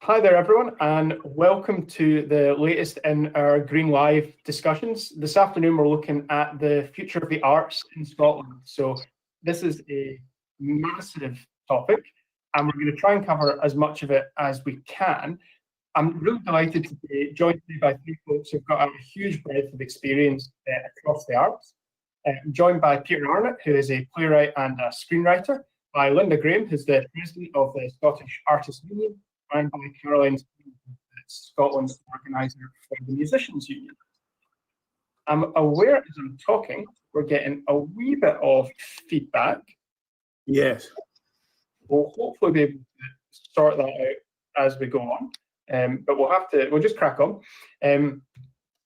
Hi there, everyone, and welcome to the latest in our Green Live discussions. This afternoon, we're looking at the future of the arts in Scotland. So this is a massive topic, and we're going to try and cover as much of it as we can. I'm really delighted to be joined today by three folks who've got a huge breadth of experience across the arts. I'm joined by Peter Arnott, who is a playwright and a screenwriter, by Lynda Graham, who's the president of the Scottish Artists Union, and by Caroline, Scotland's organiser for the Musicians Union. I'm aware as I'm talking, we're getting a wee bit of feedback. Yes. We'll hopefully be able to sort that out as we go on, but we'll just crack on.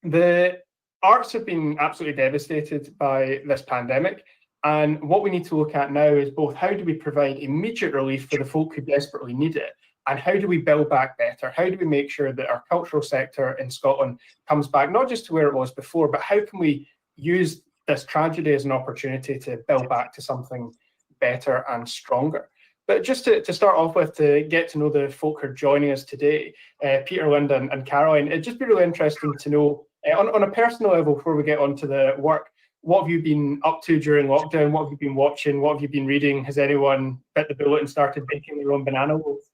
The arts have been absolutely devastated by this pandemic. And what we need to look at now is both how do we provide immediate relief for the folk who desperately need it, and how do we build back better? How do we make sure that our cultural sector in Scotland comes back, not just to where it was before, but how can we use this tragedy as an opportunity to build back to something better and stronger? But just to start off with, to get to know the folk who are joining us today, Peter, Lynda and Caroline, it'd just be really interesting to know, on a personal level, before we get onto the work, what have you been up to during lockdown? What have you been watching? What have you been reading? Has anyone bit the bullet and started baking their own banana loaves?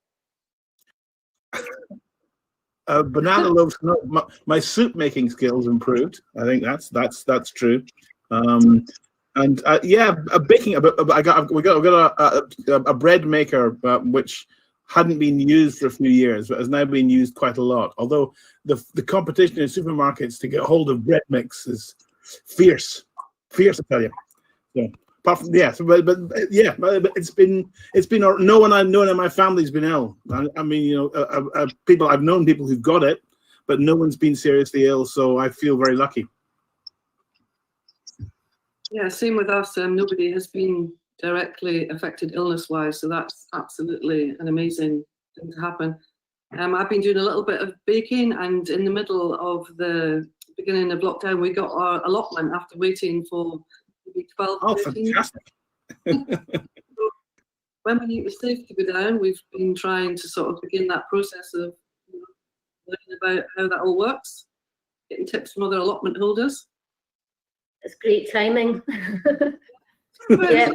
Banana loaves. No, my soup making skills improved. I think that's true. Yeah, baking. We got a bread maker which hadn't been used for a few years, but has now been used quite a lot. Although the competition in supermarkets to get hold of bread mix is fierce, I tell you. So apart from but it's been no one I've known in my family's been ill. I mean, I've known people who've got it, but no one's been seriously ill. So I feel very lucky. Yeah, same with us. Nobody has been directly affected illness-wise, so that's absolutely an amazing thing to happen. I've been doing a little bit of baking, and in the middle of the beginning of lockdown, we got our allotment after waiting for maybe 12 Oh, 13 fantastic. So when we knew it was safe to go down, we've been trying to sort of begin that process of learning about how that all works, getting tips from other allotment holders. It's great timing. Yeah.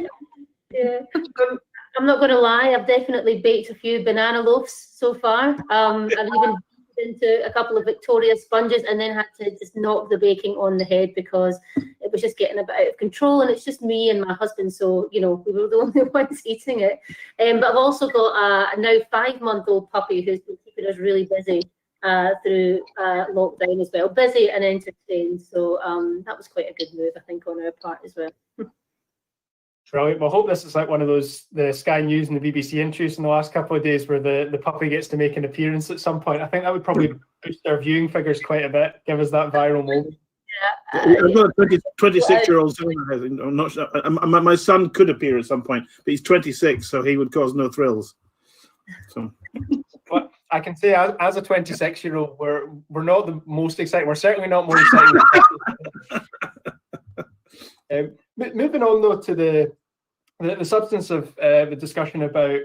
I'm not going to lie, I've definitely baked a few banana loaves so far. I've even into a couple of Victoria sponges and then had to just knock the baking on the head because it was just getting a bit out of control, and it's just me and my husband, so we were the only ones eating it. But I've also got a now 5-month-old puppy who's been keeping us really busy through lockdown as well, busy and entertained. So that was quite a good move, I think, on our part as well. Brilliant. Well, I hope this is like one of those, the Sky News and the BBC interviews in the last couple of days where the puppy gets to make an appearance at some point. I think that would probably boost our viewing figures quite a bit, give us that viral moment. I've got a 26-year-old son. I'm not sure. My son could appear at some point, but he's 26, so he would cause no thrills. So. But I can say, as a 26-year-old, we're not the most excited. We're certainly not more excited. Moving on though to the substance of the discussion about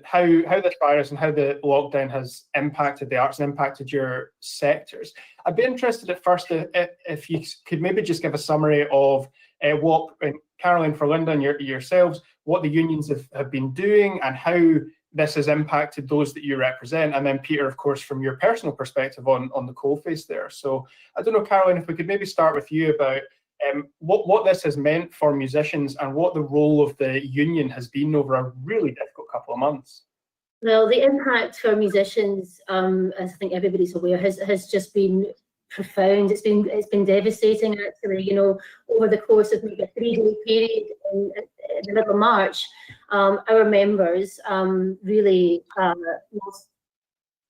how this virus and how the lockdown has impacted the arts and impacted your sectors. I'd be interested at first if you could maybe just give a summary of what, Caroline, for Lynda and yourselves, what the unions have been doing and how this has impacted those that you represent, and then Peter, of course, from your personal perspective on the coalface there. So I don't know, Caroline, if we could maybe start with you about what this has meant for musicians and what the role of the union has been over a really difficult couple of months. Well, the impact for musicians, as I think everybody's aware, has just been profound. It's been devastating, actually. Over the course of maybe a 3-day period in the middle of March, our members really lost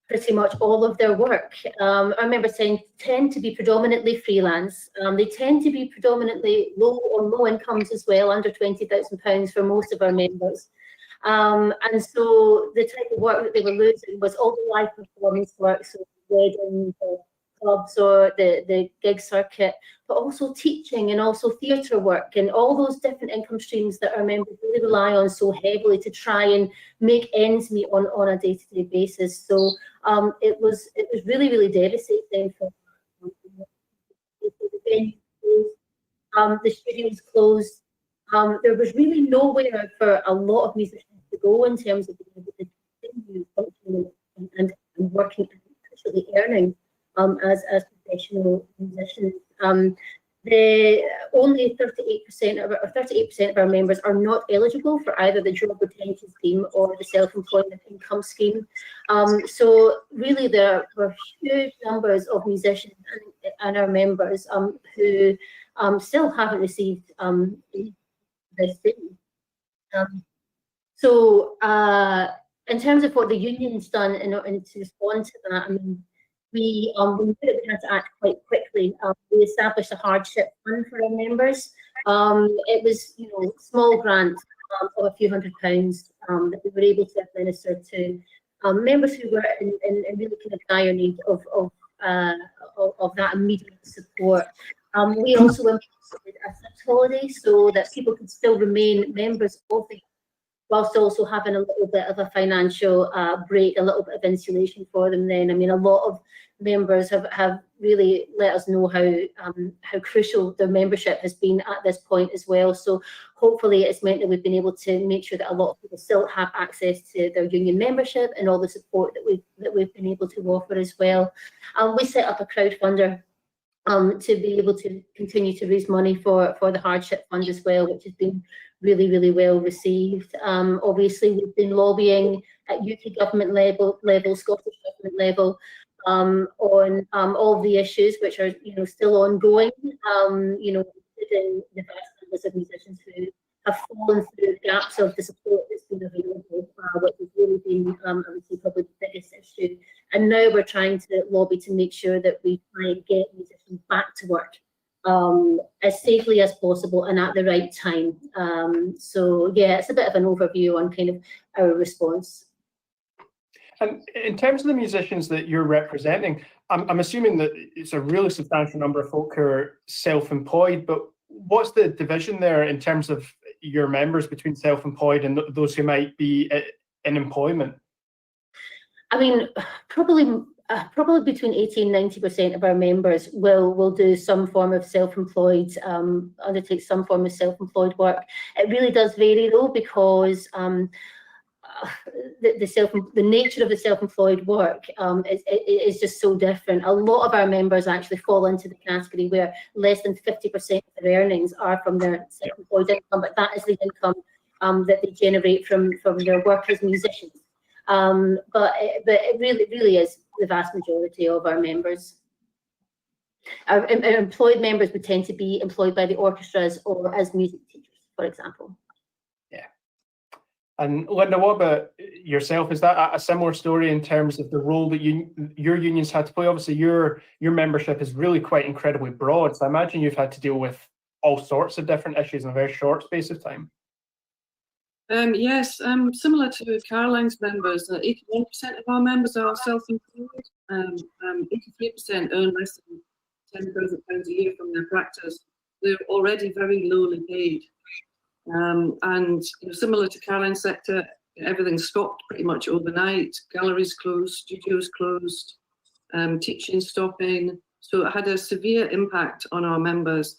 pretty much all of their work. Our members tend to be predominantly freelance. They tend to be predominantly low incomes as well, under £20,000 for most of our members. And so the type of work that they were losing was all the live performance work, so weddings, clubs or the gig circuit, but also teaching and also theatre work and all those different income streams that our members really rely on so heavily to try and make ends meet on a day-to-day basis. So it was really, really devastating for the studios closed. There was really nowhere for a lot of musicians to go in terms of being able to continue functioning and working and actually earning as professional musicians. The only 38% of our members are not eligible for either the job retention scheme or the self-employment income scheme. So really there were huge numbers of musicians and our members who still haven't received this thing. So in terms of what the union's done and to respond to that, I mean, we knew that we had to act quite quickly. We established a hardship fund for our members. It was, small grant of a few £100s that we were able to administer to members who were in really kind of dire need of that immediate support. We also implemented a tax holiday so that people could still remain members of the whilst also having a little bit of a financial break, a little bit of insulation for them then. I mean, a lot of members have really let us know how crucial their membership has been at this point as well. So hopefully it's meant that we've been able to make sure that a lot of people still have access to their union membership and all the support that we've been able to offer as well. We set up a crowdfunder to be able to continue to raise money for the hardship fund as well, which has been really, really well received. Obviously, we've been lobbying at UK government level, Scottish government level, on all the issues which are still ongoing. Including the vast numbers of musicians who have fallen through the gaps of the support that's been available, which has really been, I would say, probably the biggest issue. And now we're trying to lobby to make sure that we try and get musicians back to work as safely as possible and at the right time. So yeah, it's a bit of an overview on kind of our response. And in terms of the musicians that you're representing, I'm assuming that it's a really substantial number of folk who are self-employed, but what's the division there in terms of your members between self-employed and those who might be in employment? I mean, probably between 80 and 90% of our members will do some form of self-employed, undertake some form of self-employed work. It really does vary though, because the nature of the self-employed work is just so different. A lot of our members actually fall into the category where less than 50% of their earnings are from their self-employed income, but that is the income that they generate from their work as musicians. But it really is the vast majority of our members. Our employed members would tend to be employed by the orchestras or as music teachers, for example. And Lynda, what about yourself? Is that a similar story in terms of the role that your unions had to play? Obviously, your membership is really quite incredibly broad, so I imagine you've had to deal with all sorts of different issues in a very short space of time. Yes, similar to Caroline's members, 81% of our members are self-employed. 83% earn less than £10,000 a year from their practice. They're already very lowly paid. And similar to Caroline's sector, everything stopped pretty much overnight. Galleries closed, studios closed, teaching stopping. So it had a severe impact on our members.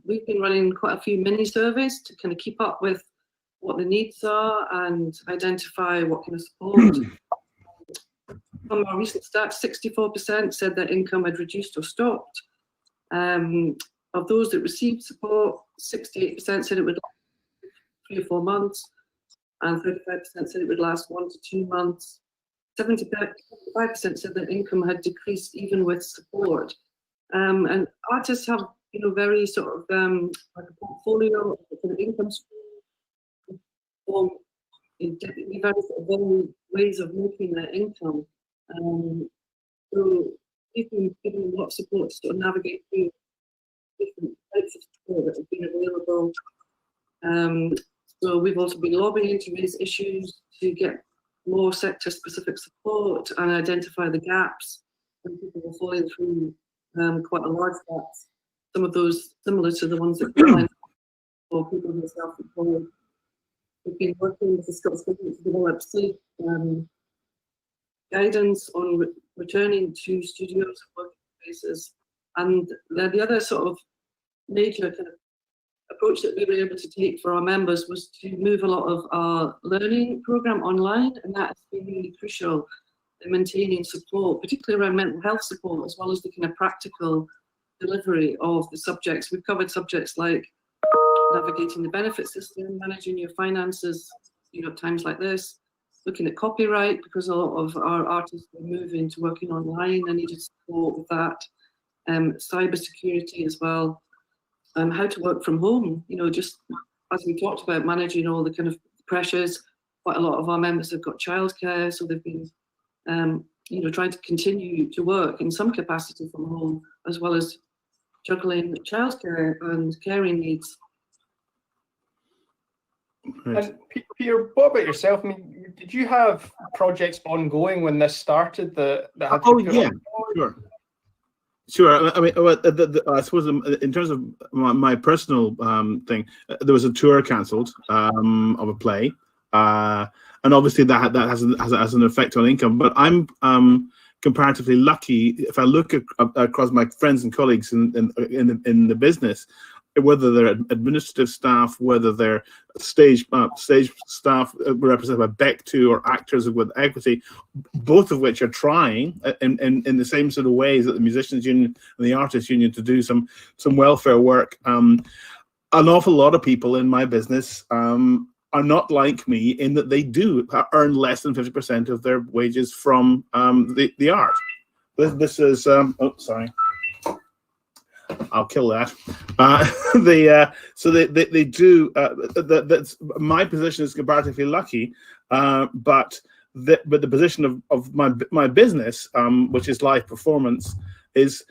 We've been running quite a few mini surveys to kind of keep up with what the needs are and identify what kind of support. From our recent stats, 64% said their income had reduced or stopped. Of those that received support, 68% said it would last 3 or 4 months, and 35% said it would last 1 to 2 months. 75% said their income had decreased even with support. And artists have, very sort of like a portfolio of different income streams, or very ways of making their income. So we've been given a lot of support to sort of navigate through different types of support that have been available. So we've also been lobbying to raise issues to get more sector-specific support and identify the gaps. when people were falling through quite a large debt. Some of those similar to the ones that for people who are self-employed. We've been working with the Scottish Government to develop safe guidance on returning to studios and working places. And the other sort of major kind of approach that we were able to take for our members was to move a lot of our learning program online, and that has been really crucial in maintaining support, particularly around mental health support, as well as the kind of practical delivery of the subjects. We've covered subjects like navigating the benefit system, managing your finances, at times like this, looking at copyright, because a lot of our artists were moving to working online and needed support with that, cyber security as well, how to work from home, just as we talked about, managing all the kind of pressures. Quite a lot of our members have got childcare, so they've been trying to continue to work in some capacity from home, as well as juggling childcare and caring needs. And Peter, what about yourself? I mean, did you have projects ongoing when this started that had to be put on board? Sure. I mean, I suppose in terms of my personal thing, there was a tour cancelled of a play, and obviously that has an effect on income. But I'm comparatively lucky if I look across my friends and colleagues in the business, whether they're administrative staff, whether they're stage staff represented by BEC2 or actors with equity, both of which are trying in the same sort of ways that the Musicians Union and the Artists Union to do some welfare work. An awful lot of people in my business are not like me in that they do earn less than 50% of their wages from the art. This is sorry. I'll kill that. So they do. That's my position is comparatively lucky, but the position of my business, which is live performance, is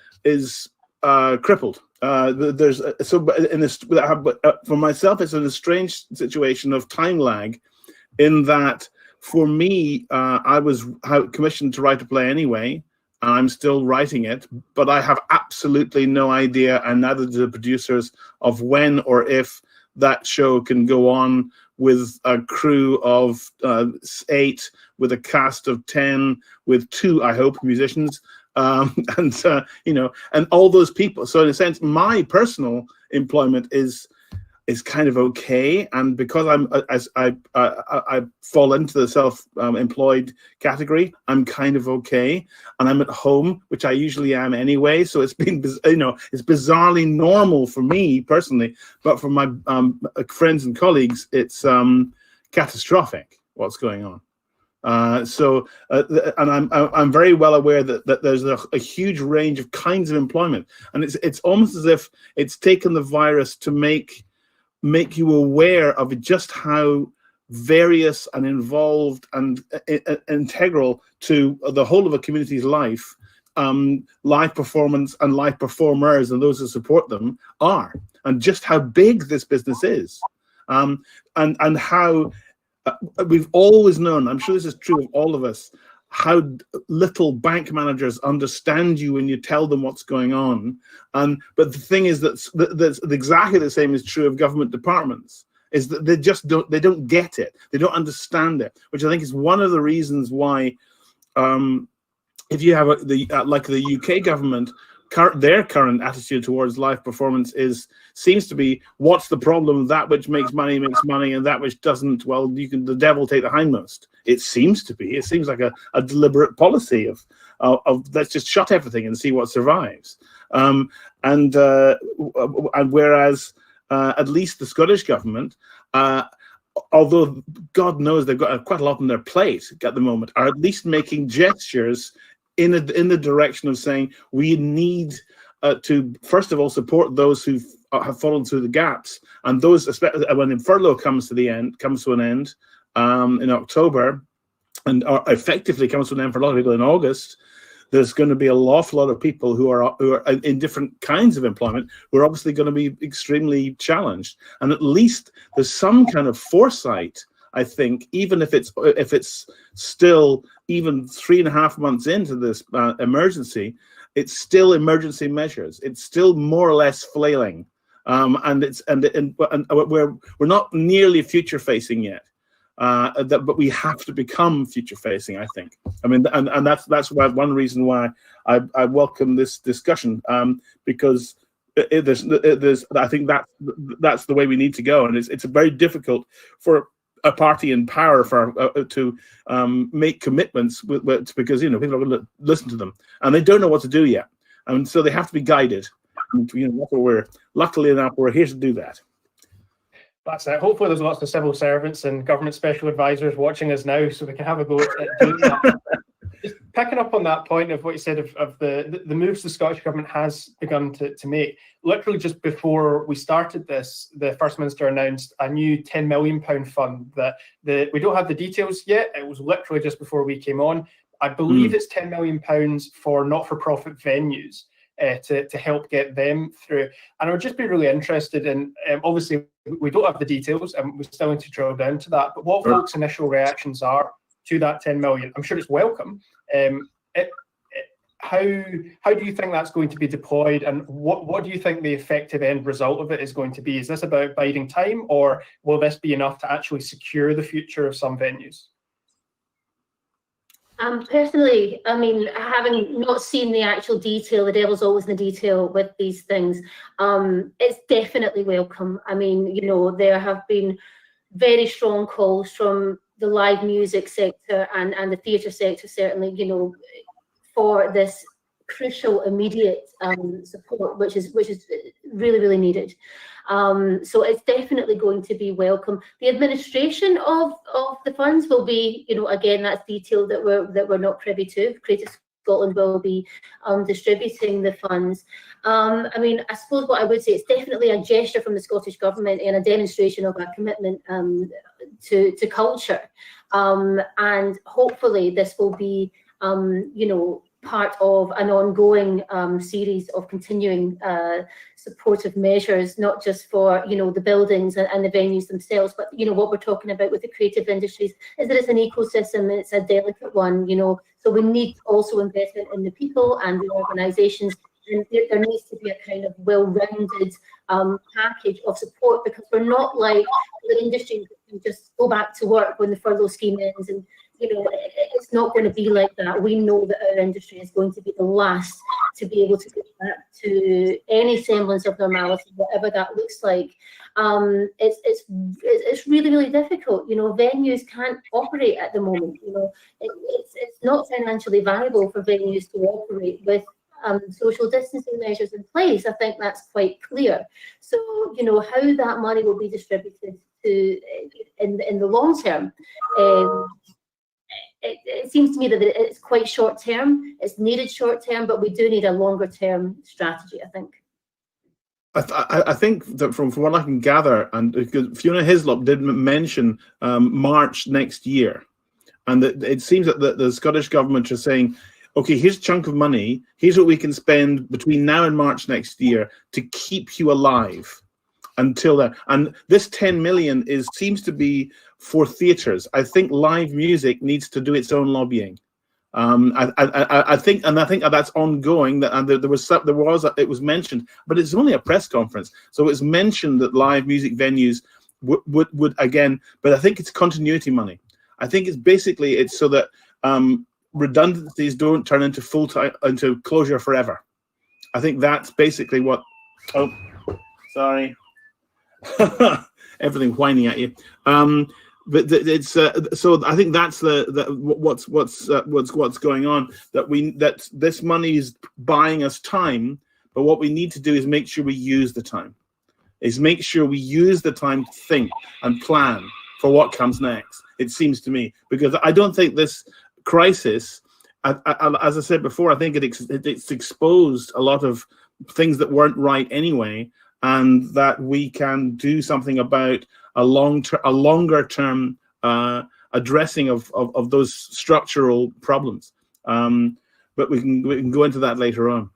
crippled. There's for myself, it's in a strange situation of time lag, in that for me, I was commissioned to write a play anyway. I'm still writing it, but I have absolutely no idea, and neither do the producers, of when or if that show can go on with a crew of 8, with a cast of 10, with 2, I hope, musicians, and all those people. So in a sense, my personal employment is kind of okay, and because I fall into the self-employed category, I'm kind of okay, and I'm at home, which I usually am anyway. So it's been, it's bizarrely normal for me personally, but for my friends and colleagues, it's catastrophic what's going on. And I'm very well aware that there's a huge range of kinds of employment, and it's almost as if it's taken the virus to make you aware of just how various and involved and integral to the whole of a community's life, live performance and live performers and those who support them are, and just how big this business is, and how we've always known, I'm sure this is true of all of us, how little bank managers understand you when you tell them what's going on. But the thing is that's exactly the same is true of government departments, is that they don't get it. They don't understand it, which I think is one of the reasons why if you have like the UK government, their current attitude towards live performance seems to be, what's the problem? That which makes money, and that which doesn't, well, the devil take the hindmost. It seems to be. It seems like a deliberate policy of let's just shut everything and see what survives. And whereas at least the Scottish government, although God knows they've got quite a lot on their plate at the moment, are at least making gestures in the direction of saying we need to first of all support those who have fallen through the gaps, and those, especially when the furlough comes to an end in October, and effectively comes to an end for a lot of people in August. There's going to be an awful lot of people who are in different kinds of employment who are obviously going to be extremely challenged, and at least there's some kind of foresight I think, even if it's still even 3.5 months into this emergency, it's still emergency measures. It's still more or less flailing, and we're not nearly future facing yet. But we have to become future facing, I think. I mean, and that's why one reason why I welcome this discussion, because there's I think that's the way we need to go, and it's very difficult for a party in power to make commitments because people are going to listen to them and they don't know what to do yet, and so they have to be guided. And, that's what luckily enough we're here to do that. That's it. Hopefully there's lots of civil servants and government special advisors watching us now, so we can have a go at doing that. Just picking up on that point of what you said of the moves the Scottish Government has begun to make. Literally just before we started this, the First Minister announced a new £10 million fund that we don't have the details yet. It was literally just before we came on. I believe it's £10 million for not-for-profit venues. To help get them through. And I would just be really interested in, obviously, we don't have the details and we still need to drill down to that, but what folks' initial reactions are to that 10 million. I'm sure it's welcome. How do you think that's going to be deployed, and what do you think the effective end result of it is going to be? Is this about biding time, or will this be enough to actually secure the future of some venues? Personally, I mean, having not seen the actual detail, the devil's always in the detail with these things, it's definitely welcome. I mean, there have been very strong calls from the live music sector and the theatre sector, certainly, for this crucial immediate support, which is really, really needed. So it's definitely going to be welcome. The administration of the funds will be, again, that's detail that we're not privy to. Creative Scotland will be distributing the funds. I mean, I suppose what I would say, it's definitely a gesture from the Scottish Government and a demonstration of our commitment to culture. And hopefully this will be, part of an ongoing series of continuing supportive measures, not just for the buildings and the venues themselves, but what we're talking about with the creative industries is that it's an ecosystem, it's a delicate one, so we need also investment in the people and the organisations, and there needs to be a kind of well-rounded package of support, because we're not like the industry that can just go back to work when the furlough scheme ends, and it's not going to be like that. We know that our industry is going to be the last to be able to get back to any semblance of normality, whatever that looks like. It's really, really difficult. Venues can't operate at the moment. It's not financially viable for venues to operate with social distancing measures in place. I think that's quite clear. So, how that money will be distributed in the long term, it seems to me that it's quite short term. It's needed short term, but we do need a longer term strategy, I think. I think that from what I can gather, and because Fiona Hislop did mention March next year, and that it seems that the Scottish Government are saying, okay, here's a chunk of money, here's what we can spend between now and March next year to keep you alive until then. And this 10 million seems to be for theatres. I think live music needs to do its own lobbying. I think that's ongoing. And it was mentioned, but it's only a press conference, so it was mentioned that live music venues would again. But I think it's continuity money. I think it's so that redundancies don't turn into into closure forever. I think that's basically what. Oh, sorry. Everything whining at you. But it's so I think that's what's going on. That this money is buying us time, but what we need to do is make sure we use the time. Make sure we use the time to think and plan for what comes next. It seems to me, because I don't think this crisis, as I said before, I think it's exposed a lot of things that weren't right anyway, and that we can do something about a longer term addressing of those structural problems. But we can go into that later on.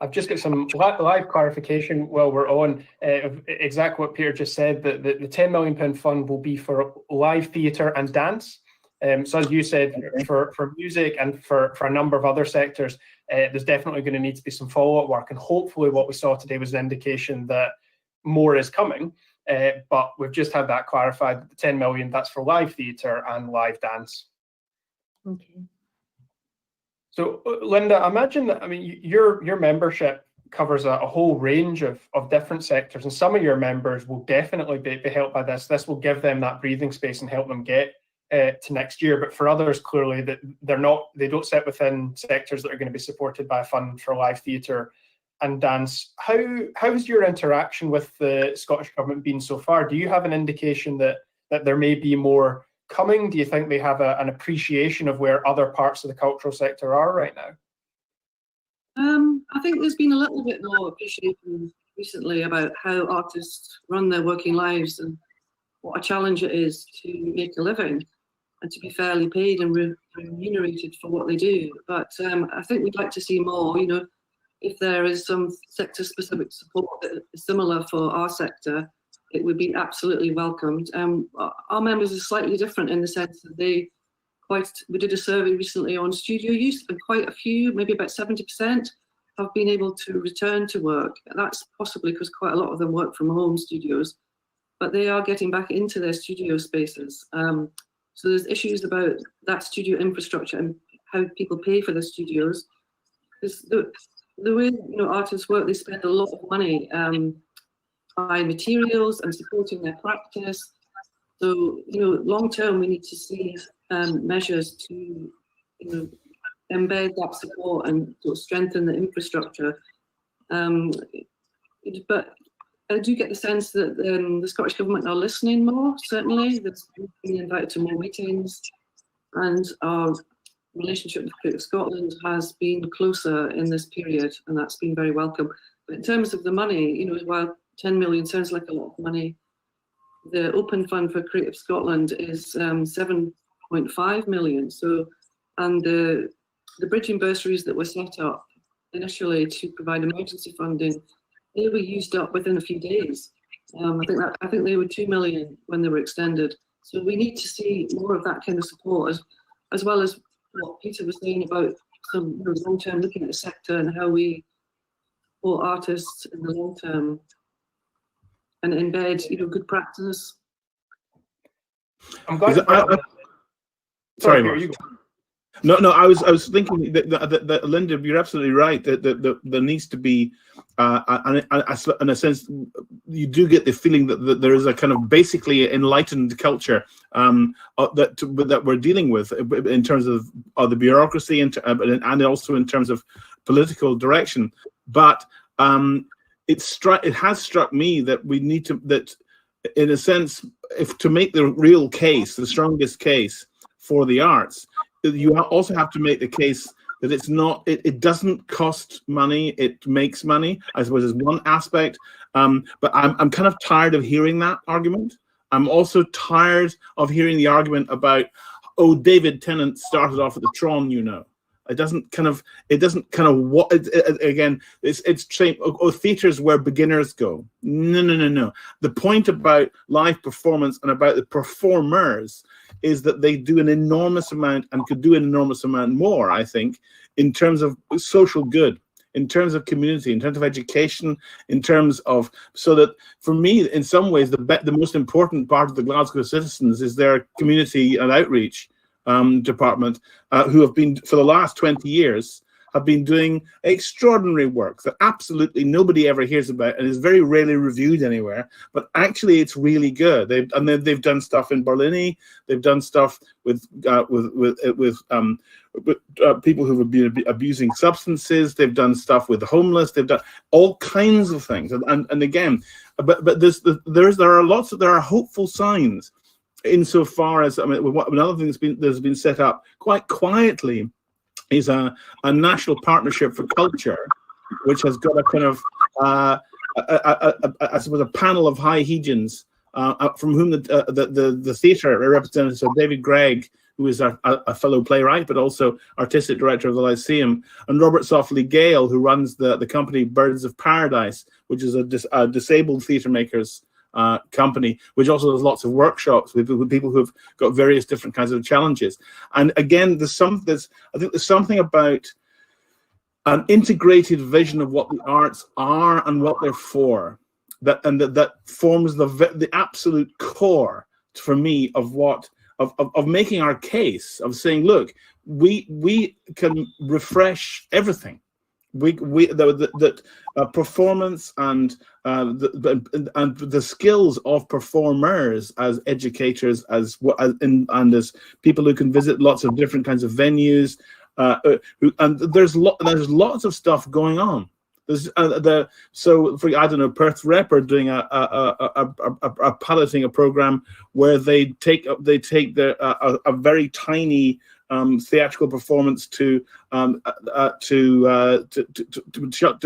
I've just got some live clarification while we're on of exactly what Peter just said, that the £10 million fund will be for live theatre and dance. So as you said, for music and for a number of other sectors, there's definitely going to need to be some follow-up work. And hopefully what we saw today was an indication that more is coming. But we've just had that clarified, that the 10 million, that's for live theatre and live dance. Okay. So, Lynda, I imagine that, I mean, your membership covers a whole range of different sectors, and some of your members will definitely be helped by this. This will give them that breathing space and help them get to next year. But for others, clearly, that they don't sit within sectors that are going to be supported by a fund for live theatre and dance. How's your interaction with the Scottish Government been so far? Do you have an indication that there may be more coming? Do you think they have an appreciation of where other parts of the cultural sector are right now? I think there's been a little bit more appreciation recently about how artists run their working lives and what a challenge it is to make a living and to be fairly paid and remunerated for what they do. But I think we'd like to see more, you know, if there is some sector-specific support that is similar for our sector, it would be absolutely welcomed. Our members are slightly different in the sense that we did a survey recently on studio use, and quite a few, maybe about 70%, have been able to return to work. That's possibly because quite a lot of them work from home studios, but they are getting back into their studio spaces. So there's issues about that studio infrastructure and how people pay for the studios. Because the way, you know, artists work, they spend a lot of money buying materials and supporting their practice. So, you know, long term, we need to see measures to, you know, embed that support and sort of strengthen the infrastructure. But I do get the sense that the Scottish Government are listening more, certainly. They've been invited to more meetings, and our relationship with Creative Scotland has been closer in this period, and that's been very welcome. But in terms of the money, you know, while 10 million sounds like a lot of money, the open fund for Creative Scotland is 7.5 million. So, and the bridging bursaries that were set up initially to provide emergency funding, they were used up within a few days. I think they were 2 million when they were extended. So we need to see more of that kind of support, as well as what Peter was saying about some, you know, long term, looking at the sector and how we support artists in the long term and embed, you know, good practice. I'm glad. Sorry, Peter, you go. No, I was thinking that Lynda, you're absolutely right. That there needs to be, in a sense, you do get the feeling that there is a kind of basically enlightened culture that we're dealing with in terms of the bureaucracy and also in terms of political direction. But it has struck me that we need to, that in a sense, if to make the real case, the strongest case for the arts, you also have to make the case that it's not, it doesn't cost money, it makes money, I suppose, is one aspect. But I'm kind of tired of hearing that argument. I'm also tired of hearing the argument about, oh, David Tennant started off at the Tron, you know. It doesn't kind of what again. It's saying, oh, theatre's where beginners go. No. The point about live performance and about the performers is that they do an enormous amount and could do an enormous amount more, I think, in terms of social good, in terms of community, in terms of education, in terms of, so that for me, in some ways, the most important part of the Glasgow Citizens is their community and outreach department, who have been, for the last 20 years, have been doing extraordinary work that absolutely nobody ever hears about and is very rarely reviewed anywhere. But actually, it's really good. They've done stuff in Berlin. They've done stuff with people who've been abusing substances. They've done stuff with the homeless. They've done all kinds of things. And again, but there are hopeful signs. Insofar as, I mean, another thing that's been set up quite quietly is a national partnership for culture, which has got a kind of, I suppose, a panel of high hegians from whom the theatre representatives, so David Gregg, who is a fellow playwright, but also artistic director of the Lyceum, and Robert Softly Gale, who runs the company Birds of Paradise, which is a disabled theatre makers company, which also does lots of workshops with people who've got various different kinds of challenges. And again, I think there's something about an integrated vision of what the arts are and what they're for, that forms the absolute core for me of what of making our case, of saying, look, we can refresh everything. That performance and the skills of performers as educators, and as people who can visit lots of different kinds of venues, and there's lots of stuff going on. There's so for I don't know, Perth Rep are doing a piloting a program where they take a very tiny theatrical performance to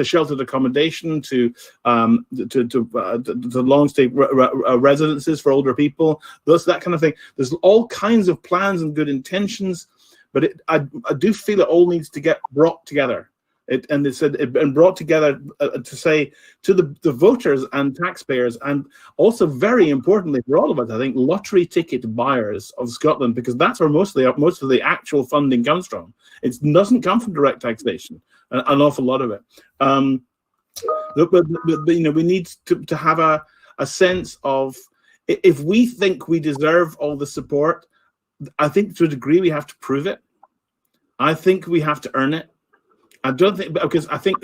sheltered accommodation, to long stay residences for older people, that kind of thing. There's all kinds of plans and good intentions, but I do feel it all needs to get brought together. And brought together to say to the voters and taxpayers, and also very importantly for all of us, I think, lottery ticket buyers of Scotland, because that's where most of the actual funding comes from. It doesn't come from direct taxation, an awful lot of it. But we need to have a sense of, if we think we deserve all the support, I think to a degree we have to prove it. I think we have to earn it. I don't think, because I think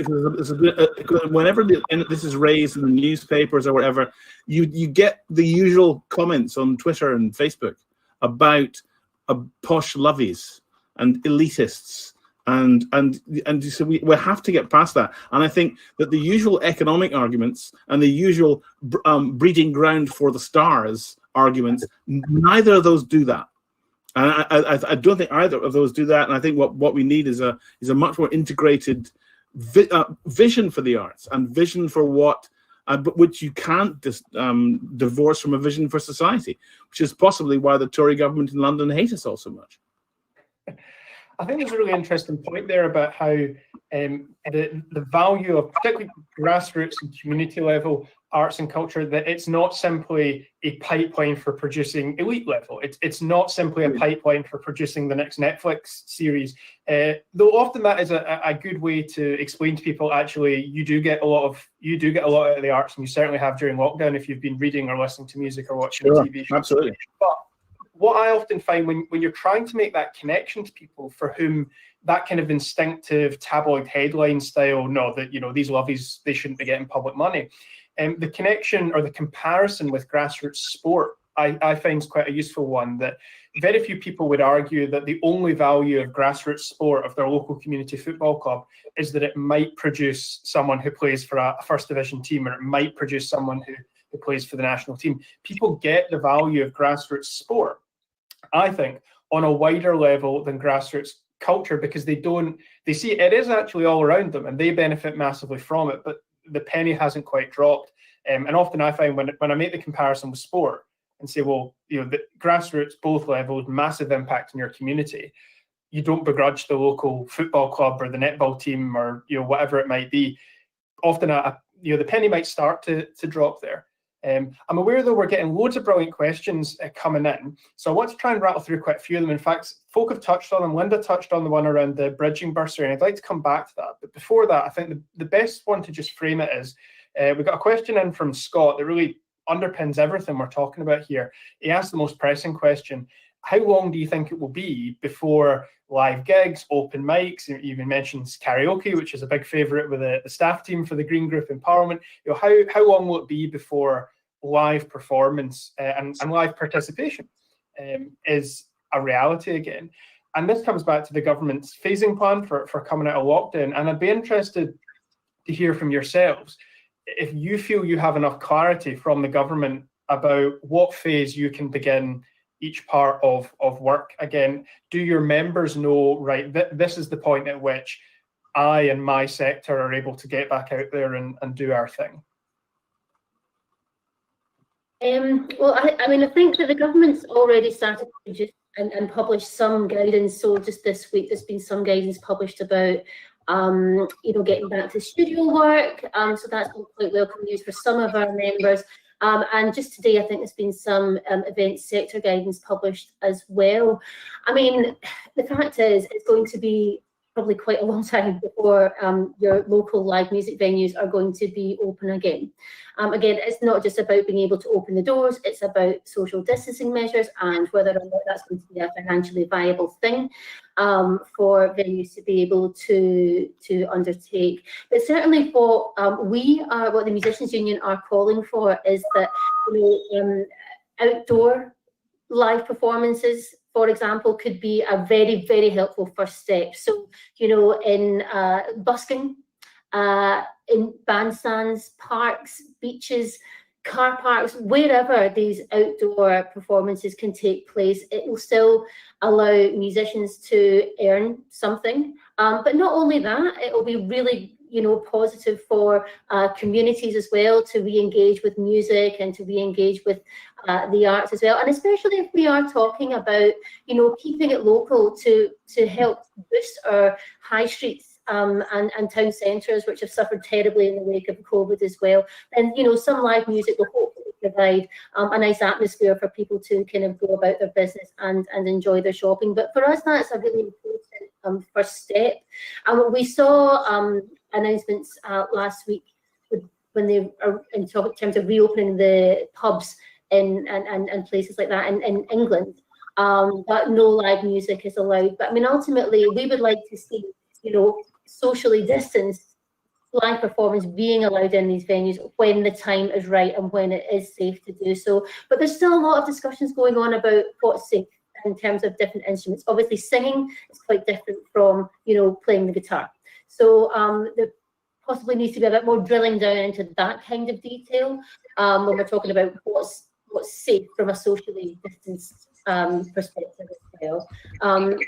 whenever this is raised in the newspapers or whatever, you get the usual comments on Twitter and Facebook about posh lovies and elitists, and so we have to get past that. And I think that the usual economic arguments and the usual breeding ground for the stars arguments, neither of those do that. And I don't think either of those do that. And I think what we need is a much more integrated vision for the arts, and vision for what, but which you can't divorce from a vision for society, which is possibly why the Tory government in London hate us all so much. I think there's a really interesting point there about how the value of particularly grassroots and community level arts and culture, that it's not simply a pipeline for producing elite level. It's not simply a pipeline for producing the next Netflix series. Though often that is a good way to explain to people, actually, you do get a lot out of the arts, and you certainly have during lockdown if you've been reading or listening to music or watching TV shows. Absolutely. But what I often find when you're trying to make that connection to people for whom that kind of instinctive tabloid headline style, no, that these lovies, they shouldn't be getting public money. The connection or the comparison with grassroots sport, I find is quite a useful one, that very few people would argue that the only value of grassroots sport of their local community football club is that it might produce someone who plays for a first division team, or it might produce someone who plays for the national team. People get the value of grassroots sport, I think, on a wider level than grassroots culture, because they see it is actually all around them and they benefit massively from it, but the penny hasn't quite dropped. And often I find when I make the comparison with sport and say, well, the grassroots, both levels, massive impact in your community, you don't begrudge the local football club or the netball team or whatever it might be. Often the penny might start to drop there. I'm aware, though, we're getting loads of brilliant questions coming in, so I want to try and rattle through quite a few of them. In fact, folk have touched on them. Lynda touched on the one around the bridging bursary, and I'd like to come back to that. But before that, I think the best one to just frame it is, we've got a question in from Scott that really underpins everything we're talking about here. He asked the most pressing question: how long do you think it will be before live gigs, open mics, he even mentions karaoke, which is a big favourite with the staff team for the Green Group in Parliament, how long will it be before live performance and live participation is a reality again? And this comes back to the government's phasing plan for coming out of lockdown. And I'd be interested to hear from yourselves if you feel you have enough clarity from the government about what phase you can begin each part of work again. Do your members know, right, this is the point at which I and my sector are able to get back out there and do our thing? Well, I mean, I think that the government's already started to produce and published some guidance. So just this week, there's been some guidance published about getting back to studio work. So that's been quite welcome news for some of our members. And just today, I think there's been some event sector guidance published as well. I mean, the fact is, it's going to be probably quite a long time before your local live music venues are going to be open again. Again, it's not just about being able to open the doors, it's about social distancing measures and whether or not that's going to be a financially viable thing for venues to be able to undertake. But certainly what what the Musicians Union are calling for is that outdoor live performances, for example, could be a very, very helpful first step. So, in busking, in bandstands, parks, beaches, car parks, wherever these outdoor performances can take place, it will still allow musicians to earn something. But not only that, it will be really positive for communities as well to re-engage with music and to re-engage with the arts as well. And especially if we are talking about, keeping it local to help boost our high streets and town centres, which have suffered terribly in the wake of COVID as well. And, some live music will hopefully provide a nice atmosphere for people to kind of go about their business and enjoy their shopping. But for us, that's a really important first step. And we saw announcements last week when they are in terms of reopening the pubs and places like that in England, but no live music is allowed. But I mean, ultimately, we would like to see, socially distanced live performance being allowed in these venues when the time is right and when it is safe to do so. But there's still a lot of discussions going on about what's safe in terms of different instruments. Obviously, singing is quite different from, playing the guitar. So there possibly needs to be a bit more drilling down into that kind of detail when we're talking about what's safe from a socially distanced perspective as well.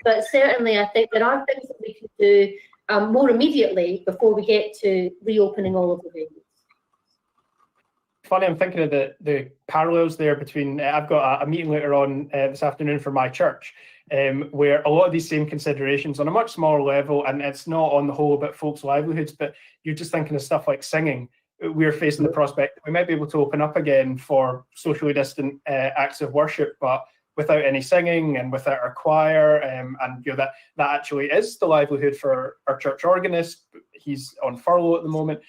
But certainly, I think there are things that we can do more immediately before we get to reopening all of the venues. Funny, I'm thinking of the parallels there between, I've got a meeting later on this afternoon for my church, where a lot of these same considerations on a much smaller level, and it's not on the whole about folks' livelihoods, but you're just thinking of stuff like singing. We're facing the prospect that we might be able to open up again for socially distant acts of worship, but without any singing and without our choir, and that actually is the livelihood for our church organist. He's on furlough at the moment.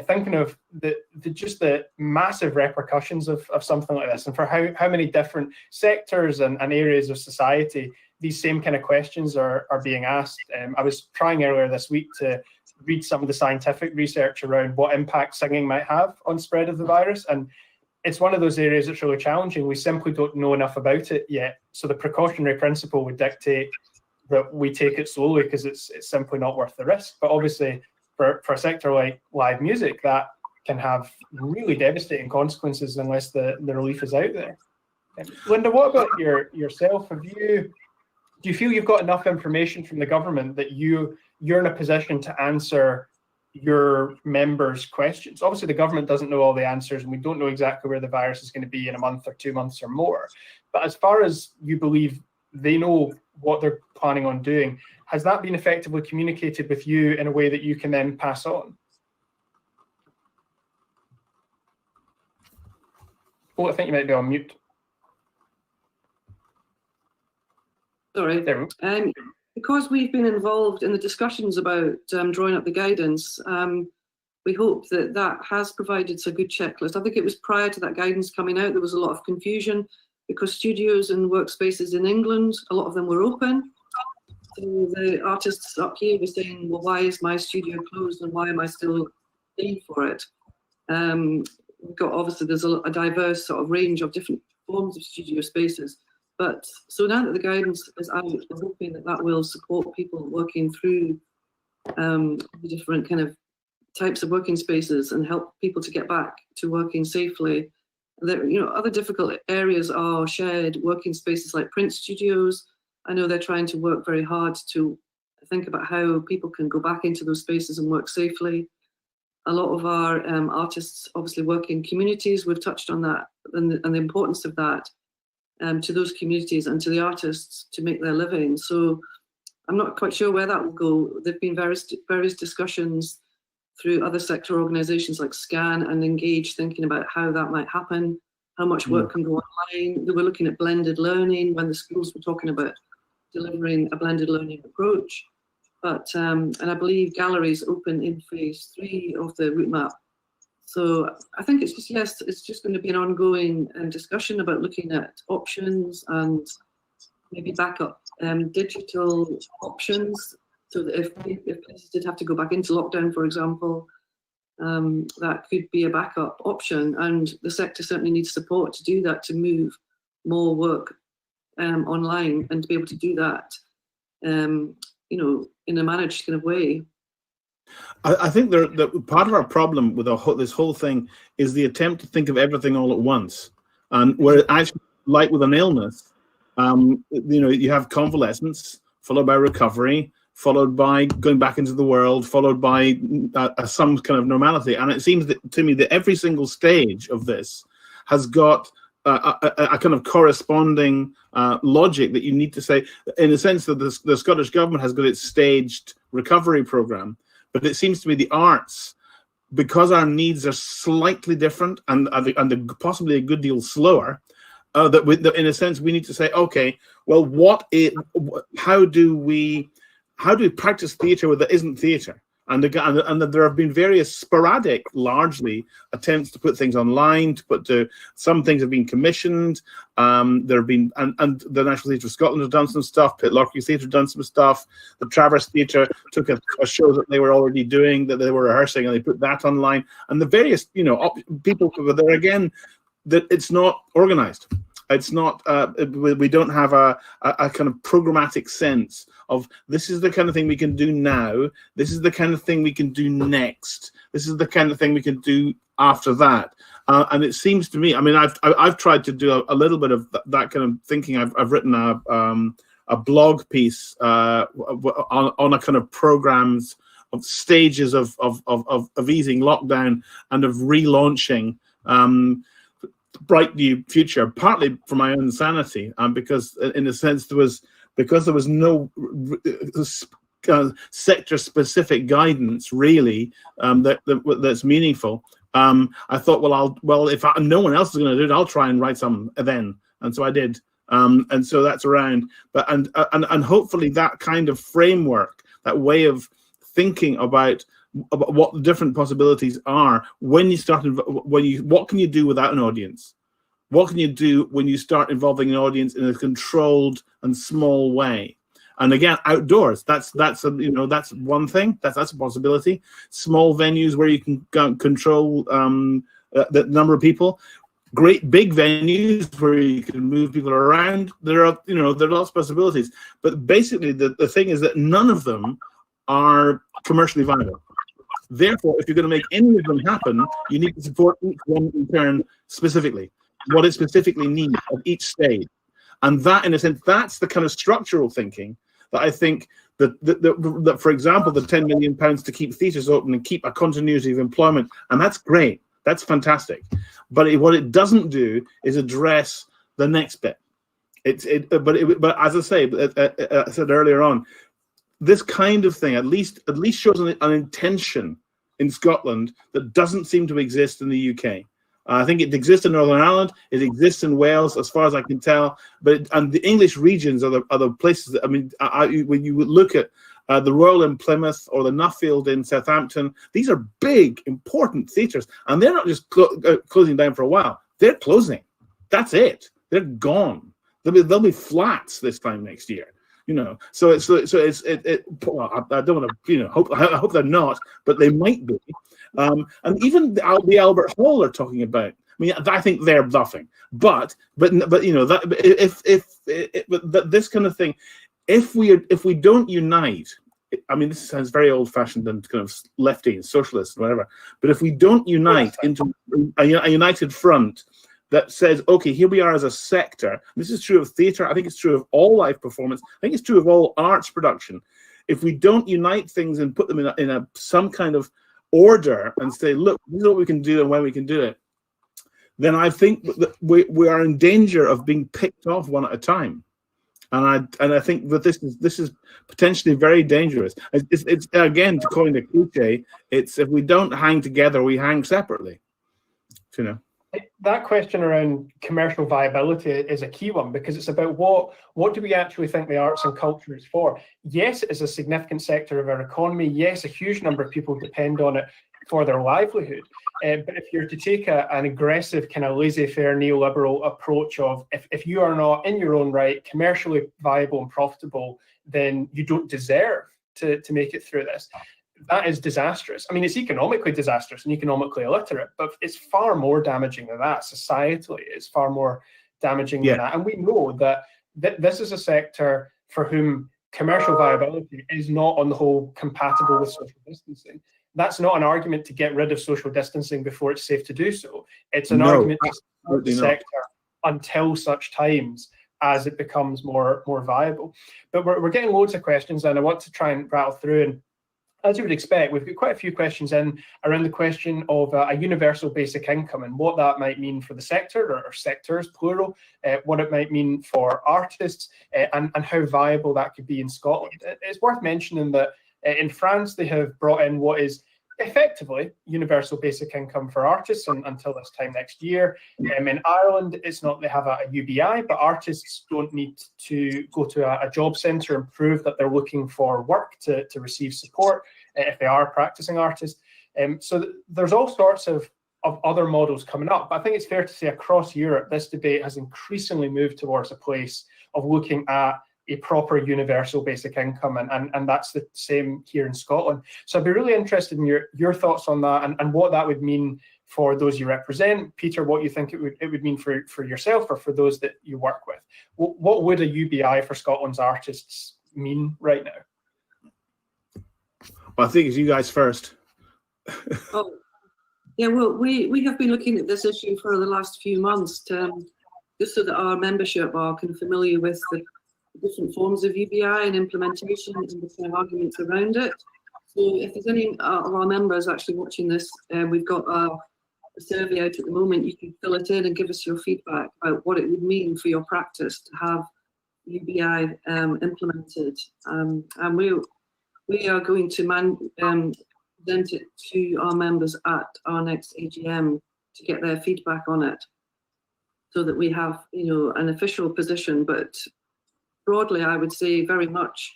Thinking of the massive repercussions of something like this, and for how many different sectors and areas of society these same kind of questions are being asked. I was trying earlier this week to read some of the scientific research around what impact singing might have on spread of the virus, and it's one of those areas that's really challenging. We simply don't know enough about it yet. So the precautionary principle would dictate that we take it slowly because it's simply not worth the risk. But obviously, for a sector like live music, that can have really devastating consequences unless the relief is out there. Lynda, what about yourself? Do you feel you've got enough information from the government that you're in a position to answer your members' questions? Obviously, the government doesn't know all the answers, and we don't know exactly where the virus is going to be in a month or 2 months or more. But as far as you believe they know what they're planning on doing, has that been effectively communicated with you in a way that you can then pass on? Oh, I think you might be on mute. Sorry. There we go. Because we've been involved in the discussions about drawing up the guidance, we hope that has provided a good checklist. I think it was prior to that guidance coming out, there was a lot of confusion because studios and workspaces in England, a lot of them were open. So the artists up here were saying, well, why is my studio closed and why am I still paying for it? We've got, obviously, there's a diverse sort of range of different forms of studio spaces. But so now that the guidance is out, we're hoping that will support people working through the different kind of types of working spaces and help people to get back to working safely. Other difficult areas are shared working spaces like print studios. I know they're trying to work very hard to think about how people can go back into those spaces and work safely. A lot of our artists obviously work in communities. We've touched on that and the importance of that. to those communities and to the artists to make their living. So I'm not quite sure where that will go. There've been various discussions through other sector organisations like SCAN and Engage, thinking about how that might happen, how much work can go online. They were looking at blended learning when the schools were talking about delivering a blended learning approach. But and I believe galleries open in phase 3 of the route map. So I think it's just, yes, it's just going to be an ongoing discussion about looking at options and maybe backup digital options, so that if places did have to go back into lockdown, for example, that could be a backup option. And the sector certainly needs support to do that, to move more work online, and to be able to do that, you know, in a managed kind of way. I think that part of our problem with this whole thing is the attempt to think of everything all at once, and where actually, like with an illness, you know, you have convalescence followed by recovery, followed by going back into the world, followed by some kind of normality. And it seems to me that every single stage of this has got a kind of corresponding logic that you need to say, in the sense that the Scottish government has got its staged recovery program. But it seems to me the arts, because our needs are slightly different and possibly a good deal slower, that in a sense we need to say, okay, well, how do we practice theatre that isn't theatre? And there have been various sporadic, largely, attempts to put things online. Some things have been commissioned. There have been, and the National Theatre of Scotland have done some stuff. Pitlochry Theatre have done some stuff. The Traverse Theatre took a show that they were already doing, that they were rehearsing, and they put that online. And the various, you know, people there again, that it's not organised. It's not. We don't have a kind of programmatic sense of, this is the kind of thing we can do now. This is the kind of thing we can do next. This is the kind of thing we can do after that. And it seems to me, I mean, I've tried to do a little bit of that kind of thinking. I've written a blog piece on a kind of programs of stages of easing lockdown and of relaunching. Bright new future, partly for my own sanity, because in a sense there was no sector-specific guidance really that's meaningful. I thought, well, if no one else is going to do it, I'll try and write some then, and so I did. And so that's around. But and hopefully that kind of framework, that way of thinking about what the different possibilities are what can you do without an audience? What can you do when you start involving an audience in a controlled and small way? And again, outdoors, that's one thing. That's a possibility. Small venues where you can control the number of people. Great big venues where you can move people around. There are lots of possibilities. But basically, the thing is that none of them are commercially viable. Therefore, if you're going to make any of them happen, you need to support each one in turn specifically, what it specifically needs at each stage. And that, in a sense, that's the kind of structural thinking that I think that for example, the £10 million to keep theatres open and keep a continuity of employment, and that's great, that's fantastic. But what it doesn't do is address the next bit. But as I say, I said earlier on, this kind of thing at least shows an intention in Scotland that doesn't seem to exist in the UK. I think it exists in Northern Ireland. It exists in Wales, as far as I can tell. And the English regions are the places that, I mean, when you look at the Royal in Plymouth or the Nuffield in Southampton, these are big, important theatres, and they're not just closing down for a while. They're closing. That's it. They're gone. They'll be flats this time next year. You know, so it's well, I don't want to, I hope they're not, but they might be. And even the Albert Hall are talking about. I mean, I think they're bluffing, but you know, that this kind of thing, if we don't unite, I mean, this sounds very old-fashioned and kind of lefty and socialist and whatever, but if we don't unite into a united front that says, okay, here we are as a sector. This is true of theatre. I think it's true of all live performance. I think it's true of all arts production. If we don't unite things and put them some kind of order and say, look, this is what we can do and when we can do it, then I think that we are in danger of being picked off one at a time. And I think that this is potentially very dangerous. It's again, to coin a cliche, it's if we don't hang together, we hang separately. You know. That question around commercial viability is a key one, because it's about what do we actually think the arts and culture is for? Yes, it is a significant sector of our economy. Yes, a huge number of people depend on it for their livelihood. But if you're to take an aggressive kind of laissez-faire neoliberal approach of if you are not in your own right commercially viable and profitable, then you don't deserve to make it through this. That is disastrous. I mean, it's economically disastrous and economically illiterate, but it's far more damaging than that. Societally, it's far more damaging than that. And we know that this is a sector for whom commercial viability is not, on the whole, compatible with social distancing. That's not an argument to get rid of social distancing before it's safe to do so. It's an argument to support the sector until such times as it becomes more viable. But we're getting loads of questions, and I want to try and rattle through. And as you would expect, we've got quite a few questions in around the question of a universal basic income and what that might mean for the sector, or sectors, plural, what it might mean for artists, and how viable that could be in Scotland. It's worth mentioning that in France, they have brought in what is effectively universal basic income for artists until this time next year. In Ireland, it's not, they have a UBI, but artists don't need to go to a job centre and prove that they're looking for work to receive support if they are practicing artists. So there's all sorts of other models coming up. But I think it's fair to say across Europe, this debate has increasingly moved towards a place of looking at a proper universal basic income, and that's the same here in Scotland. So I'd be really interested in your thoughts on that and what that would mean for those you represent. Peter, what you think it would mean for yourself or for those that you work with. What would a UBI for Scotland's artists mean right now? Well, I think it's you guys first. Oh, yeah, well, we have been looking at this issue for the last few months, just so that our membership are familiar with the different forms of UBI and implementation and the kind of arguments around it. So if there's any of our members actually watching this, we've got a survey out at the moment. You can fill it in and give us your feedback about what it would mean for your practice to have UBI implemented. And we are going to present it to our members at our next AGM to get their feedback on it, so that we have, an official position. But broadly, I would say very much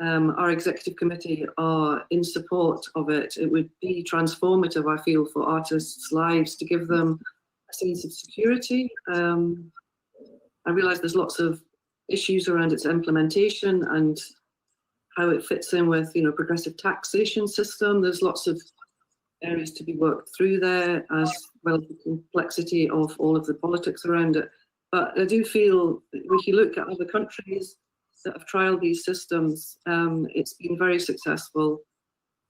our executive committee are in support of it. It would be transformative, I feel, for artists' lives to give them a sense of security. I realise there's lots of issues around its implementation and how it fits in with, progressive taxation system. There's lots of areas to be worked through there, as well as the complexity of all of the politics around it. But I do feel if you look at other countries that have trialled these systems, it's been very successful,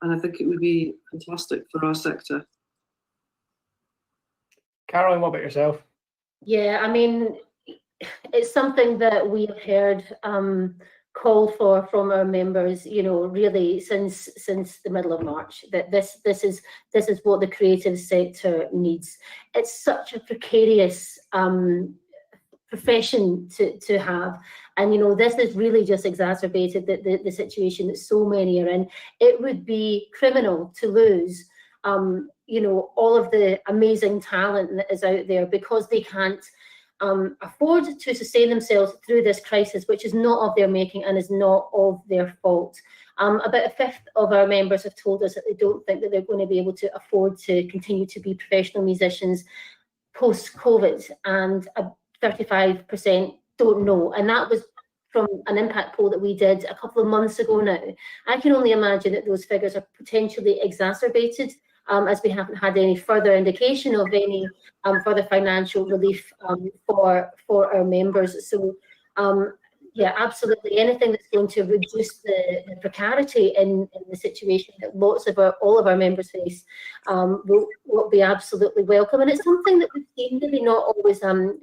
and I think it would be fantastic for our sector. Caroline, what about yourself? Yeah, I mean, it's something that we have heard called for from our members, really since the middle of March. That this is what the creative sector needs. It's such a precarious profession to have, and this has really just exacerbated the situation that so many are in. It would be criminal to lose all of the amazing talent that is out there because they can't afford to sustain themselves through this crisis, which is not of their making and is not of their fault. About a fifth of our members have told us that they don't think that they're going to be able to afford to continue to be professional musicians post-COVID, and 35% don't know. And that was from an impact poll that we did a couple of months ago now. I can only imagine that those figures are potentially exacerbated as we haven't had any further indication of any further financial relief for our members. So yeah, absolutely, anything that's going to reduce the precarity in the situation that all of our members face will be absolutely welcome. And it's something that we've seen, really not always in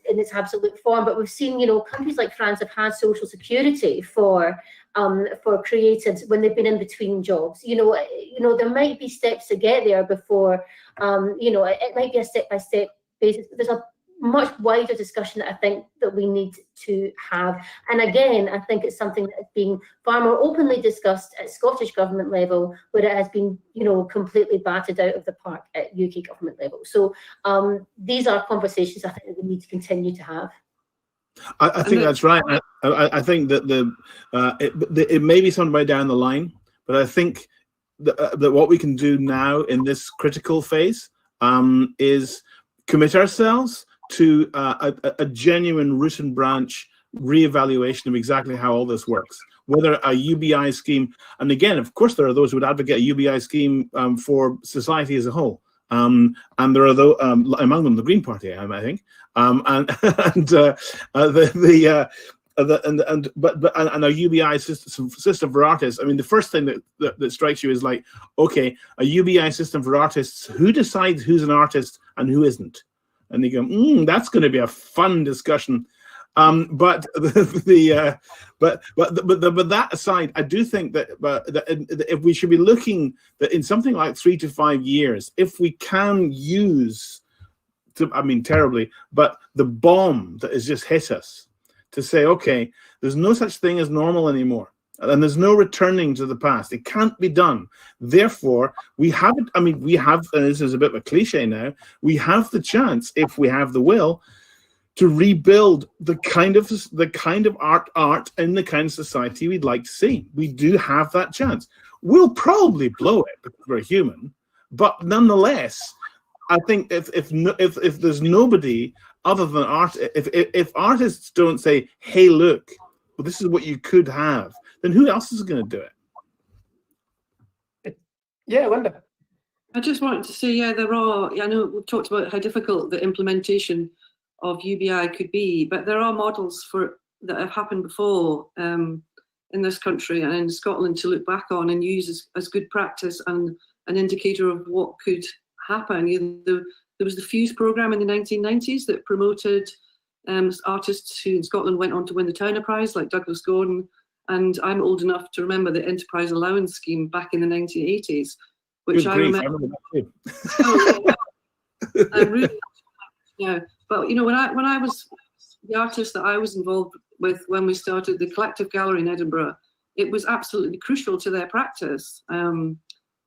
its absolute form, but we've seen, countries like France have had social security for for created when they've been in between jobs. You know, there might be steps to get there before, you know, it might be a step-by-step basis. There's a much wider discussion that I think that we need to have. And again, I think it's something that is being far more openly discussed at Scottish government level, where it has been, you know, completely batted out of the park at UK government level. So these are conversations I think that we need to continue to have. I think that's right. I think that it may be some way down the line, but I think that what we can do now in this critical phase is commit ourselves to a genuine root and branch reevaluation of exactly how all this works. Whether a UBI scheme, and again, of course, there are those who would advocate a UBI scheme for society as a whole. And there are those, among them the Green Party, I think, and a UBI system for artists. I mean, the first thing that strikes you is like, okay, a UBI system for artists. Who decides who's an artist and who isn't? And they go, that's going to be a fun discussion. But that aside, I do think that if we should be looking that in something like 3 to 5 years, if we can use, terribly, but the bomb that has just hit us, to say, okay, there's no such thing as normal anymore. And there's no returning to the past. It can't be done. Therefore, we have it. I mean, we have, and this is a bit of a cliche now, we have the chance, if we have the will, to rebuild the kind of art in the kind of society we'd like to see. We do have that chance. We'll probably blow it because we're human, but nonetheless, I think if there's nobody other than art, if artists don't say, "Hey, look, well, this is what you could have," then who else is going to do it? Yeah, Lynda. I just wanted to say, yeah, there are. I know we've talked about how difficult the implementation of UBI could be, but there are models that have happened before in this country and in Scotland to look back on and use as good practice and an indicator of what could happen. There was the Fuse programme in the 1990s that promoted artists who in Scotland went on to win the Towner Prize, like Douglas Gordon. And I'm old enough to remember the Enterprise Allowance Scheme back in the 1980s, which I remember. Really, yeah. But you know, when I was the artist that I was involved with when we started the Collective Gallery in Edinburgh, it was absolutely crucial to their practice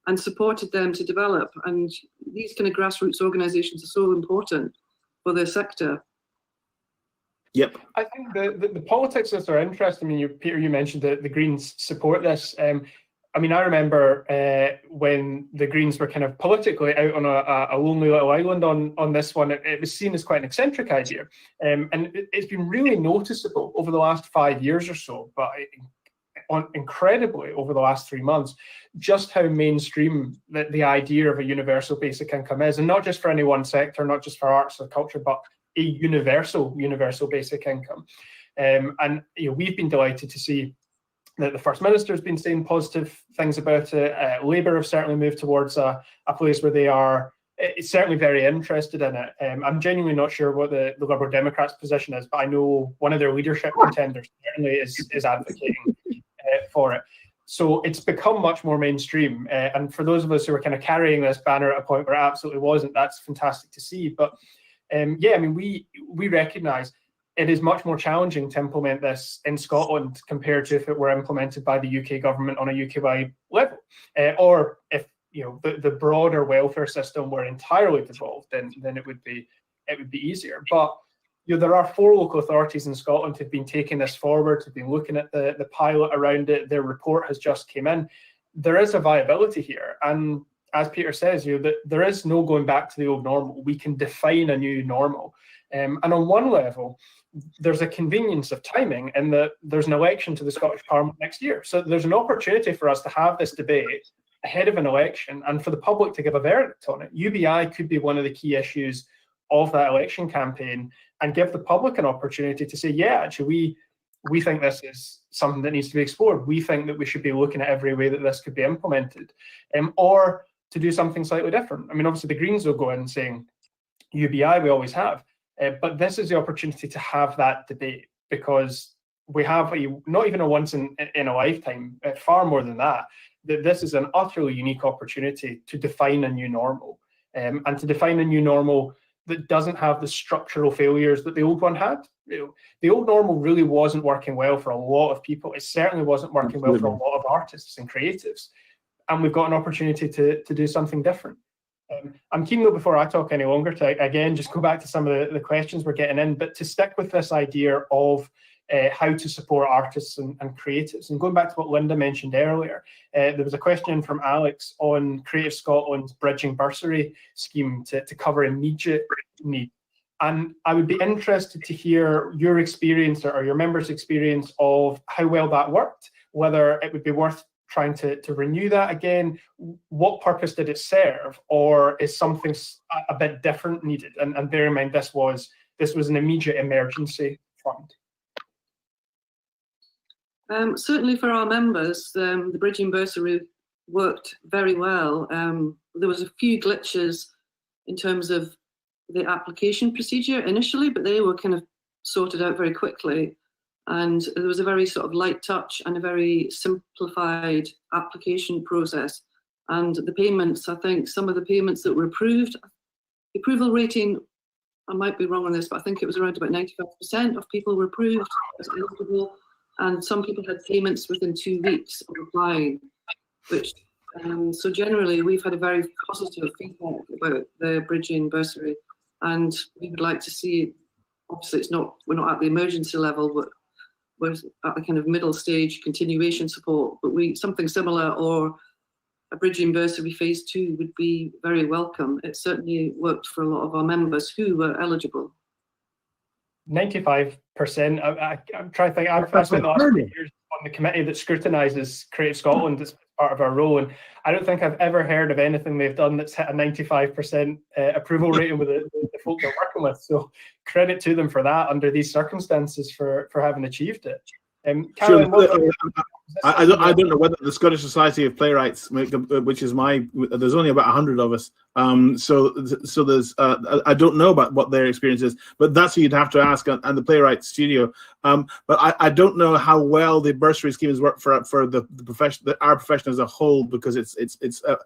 and supported them to develop. And these kind of grassroots organisations are so important for their sector. Yep. I think the politics of this are interesting. I mean, Peter, you mentioned that the Greens support this. I mean, I remember when the Greens were kind of politically out on a lonely little island on this one, it was seen as quite an eccentric idea. And it's been really noticeable over the last 5 years or so, but incredibly over the last 3 months, just how mainstream the idea of a universal basic income is. And not just for any one sector, not just for arts or culture, but a universal basic income. And you know, we've been delighted to see that the First Minister has been saying positive things about it. Labour have certainly moved towards a place where they are certainly very interested in it. I'm genuinely not sure what the Liberal Democrats' position is, but I know one of their leadership contenders certainly is advocating for it. So it's become much more mainstream. And for those of us who are kind of carrying this banner at a point where it absolutely wasn't, that's fantastic to see. But yeah, I mean, we recognise it is much more challenging to implement this in Scotland compared to if it were implemented by the UK government on a UK-wide level, or if you know the broader welfare system were entirely devolved, then it would be easier. But you know, there are 4 local authorities in Scotland who've been taking this forward, who've been looking at the pilot around it. Their report has just came in. There is a viability here, and as Peter says, you know, that there is no going back to the old normal. We can define a new normal, and on one level, there's a convenience of timing in that there's an election to the Scottish Parliament next year. So there's an opportunity for us to have this debate ahead of an election and for the public to give a verdict on it. UBI could be one of the key issues of that election campaign and give the public an opportunity to say, yeah, actually, we think this is something that needs to be explored. We think that we should be looking at every way that this could be implemented, or to do something slightly different. I mean, obviously the Greens will go in saying UBI we always have, but this is the opportunity to have that debate, because we have not even a once in a lifetime, far more than that, that this is an utterly unique opportunity to define a new normal, and to define a new normal that doesn't have the structural failures that the old one had. The old normal really wasn't working well for a lot of people. It certainly wasn't working well for a lot of artists and creatives. And we've got an opportunity to do something different. I'm keen, though, before I talk any longer, to again just go back to some of the questions we're getting in, but to stick with this idea of how to support artists and creatives. And going back to what Lynda mentioned earlier, there was a question from Alex on Creative Scotland's bridging bursary scheme to cover immediate need. And I would be interested to hear your experience or your members' experience of how well that worked, whether it would be worth trying to renew that again. What purpose did it serve, or is something a bit different needed? And bear in mind, this was an immediate emergency fund. Certainly for our members, the bridging bursary worked very well. There was a few glitches in terms of the application procedure initially, but they were kind of sorted out very quickly. And there was a very sort of light touch and a very simplified application process. And the payments, I think some of the payments that were approved, the approval rating, I might be wrong on this, but I think it was around about 95% of people were approved as eligible. And some people had payments within 2 weeks of applying, which, so generally we've had a very positive feedback about the bridging bursary. And we would like to see, obviously we're not at the emergency level, but we're at the kind of middle stage continuation support, but something similar, or a bridging bursary phase 2 would be very welcome. It certainly worked for a lot of our members who were eligible. 95%. I'm trying to think. I've spent the last 2 years on the committee that scrutinises Creative Scotland as part of our role, and I don't think I've ever heard of anything they've done that's hit a 95% approval rating with the folk they're working with. So credit to them for that under these circumstances for having achieved it. Caroline, I don't know whether the Scottish Society of Playwrights, which is there's only about 100 of us, so there's I don't know about what their experience is, but that's who you'd have to ask, and the Playwrights Studio. But I don't know how well the bursary scheme has worked for the profession, our profession as a whole, because it's a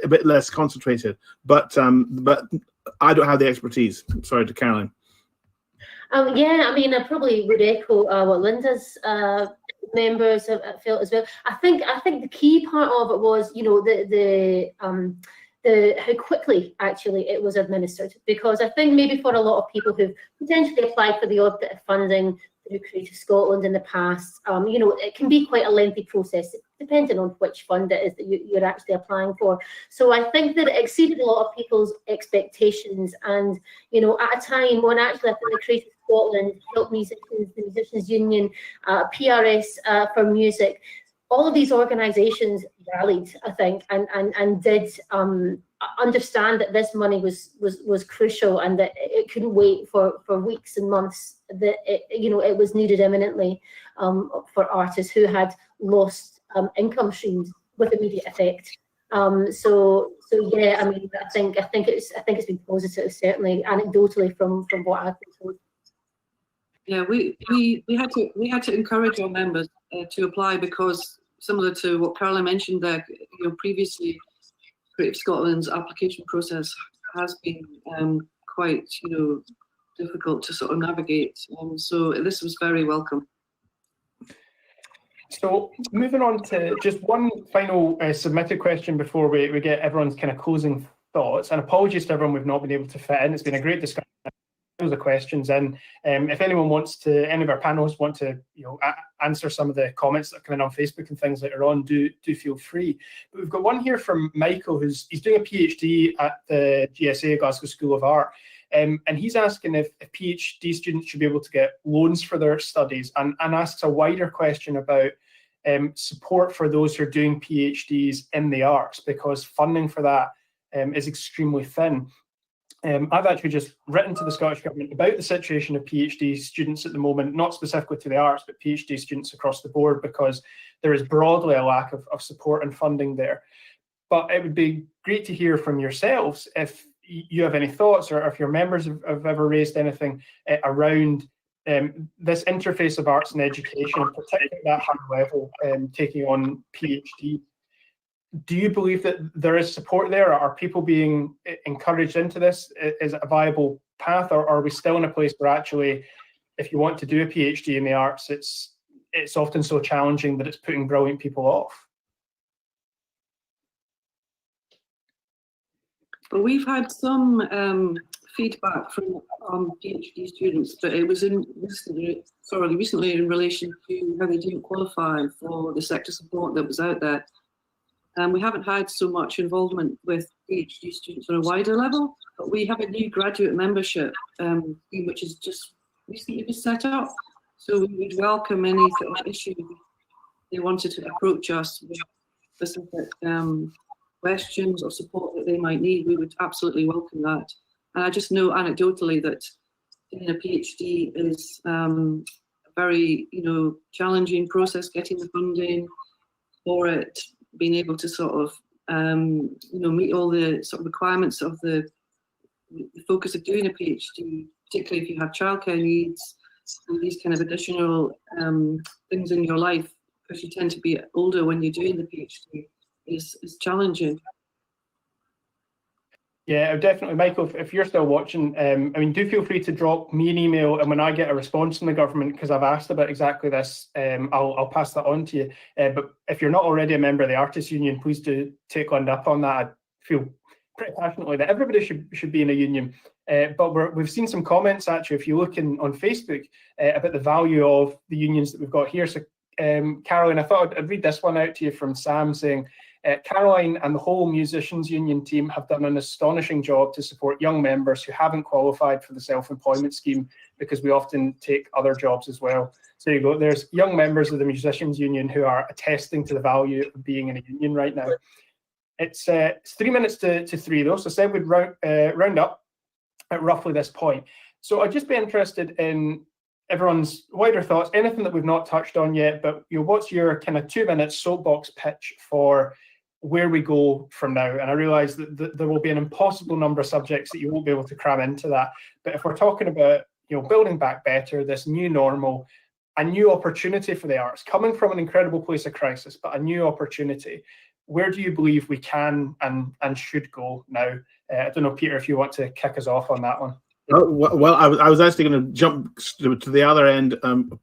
bit less concentrated. But I don't have the expertise. Sorry to Caroline. Yeah, I mean, I probably would echo what Lynda's members have felt as well. I think the key part of it was, the how quickly actually it was administered, because I think maybe for a lot of people who've potentially applied for the odd bit of funding through Creative Scotland in the past, it can be quite a lengthy process, depending on which fund it is that you're actually applying for. So I think that it exceeded a lot of people's expectations, and at a time when actually I think the Creative Scotland helped musicians, the Musicians Union, PRS for Music, all of these organisations rallied, I think, and did understand that this money was crucial, and that it couldn't wait for weeks and months, that it was needed imminently for artists who had lost income streams with immediate effect. So yeah, I mean, I think it's been positive, certainly anecdotally from what I've been told. Yeah, we had to encourage our members to apply, because similar to what Caroline mentioned there, previously Creative Scotland's application process has been quite difficult to sort of navigate. So this was very welcome. So moving on to just one final submitted question before we get everyone's kind of closing thoughts. And apologies to everyone we've not been able to fit in. It's been a great discussion. Those are questions, and if anyone any of our panelists want to answer some of the comments that are coming on Facebook and things later on, do feel free. But we've got one here from Michael, he's doing a PhD at the GSA, Glasgow School of Art, and he's asking if PhD students should be able to get loans for their studies, and asks a wider question about support for those who are doing PhDs in the arts, because funding for that is extremely thin. I've actually just written to the Scottish Government about the situation of PhD students at the moment, not specifically to the arts, but PhD students across the board, because there is broadly a lack of support and funding there. But it would be great to hear from yourselves if you have any thoughts, or if your members have ever raised anything around this interface of arts and education, particularly at that high level, taking on PhD. Do you believe that there is support there? Are people being encouraged into this? Is it a viable path, or are we still in a place where actually, if you want to do a PhD in the arts, it's often so challenging that it's putting brilliant people off? Well, we've had some feedback from PhD students, but it was recently in relation to how they didn't qualify for the sector support that was out there. We haven't had so much involvement with PhD students on a wider level, but we have a new graduate membership which is just recently been set up. So we would welcome any sort of issue they wanted to approach us with specific questions or support that they might need. We would absolutely welcome that. And I just know anecdotally that doing a PhD is a very, challenging process, getting the funding for it, being able to sort of, meet all the sort of requirements of the focus of doing a PhD, particularly if you have childcare needs and these kind of additional things in your life, because you tend to be older when you're doing the PhD, is challenging. Yeah, definitely, Michael. If you're still watching, do feel free to drop me an email, and when I get a response from the government, because I've asked about exactly this, I'll pass that on to you. But if you're not already a member of the Artists Union, please do take Lynda up on that. I feel pretty passionately that everybody should be in a union. But we've seen some comments actually, if you look on Facebook, about the value of the unions that we've got here. So, Caroline, I thought I'd read this one out to you from Sam saying, Caroline and the whole Musicians Union team have done an astonishing job to support young members who haven't qualified for the self-employment scheme, because we often take other jobs as well. So there you go. There's young members of the Musicians Union who are attesting to the value of being in a union right now. It's 3 minutes to 3 though, so I said we'd round up at roughly this point. So I'd just be interested in everyone's wider thoughts, anything that we've not touched on yet, but what's your kind of 2 minute soapbox pitch for where we go from now? And I realise that there will be an impossible number of subjects that you won't be able to cram into that. But if we're talking about building back better, this new normal, a new opportunity for the arts, coming from an incredible place of crisis, but a new opportunity, where do you believe we can and should go now? I don't know, Peter, if you want to kick us off on that one. Well, I was actually going to jump to the other end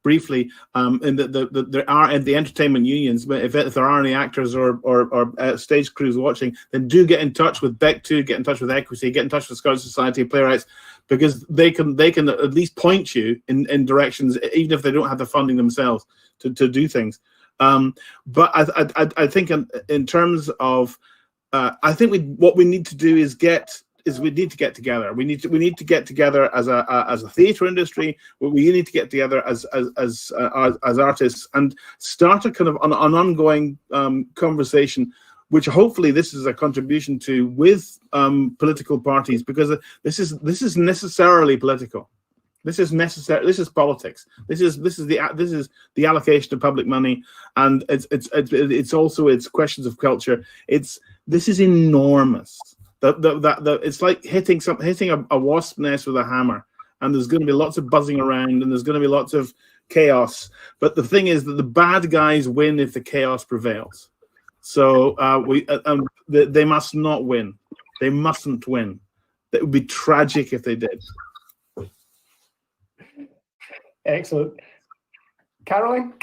briefly. In there are in the entertainment unions, but if there are any actors or stage crews watching, then do get in touch with BEC2, get in touch with Equity, get in touch with Scottish Society of Playwrights, because they can at least point you in directions, even if they don't have the funding themselves to do things. But I think in terms of, I think what we need to do is we need to get together. We need to get together as a theatre industry. We need to get together as artists and start a kind of an ongoing conversation, which hopefully this is a contribution to with political parties, because this is necessarily political. This is necessary. This is politics. This is the allocation of public money, and it's also questions of culture. This is enormous. It's like hitting a wasp nest with a hammer, and there's going to be lots of buzzing around, and there's going to be lots of chaos. But the thing is that the bad guys win if the chaos prevails. So they must not win. They mustn't win. It would be tragic if they did. Excellent. Caroline?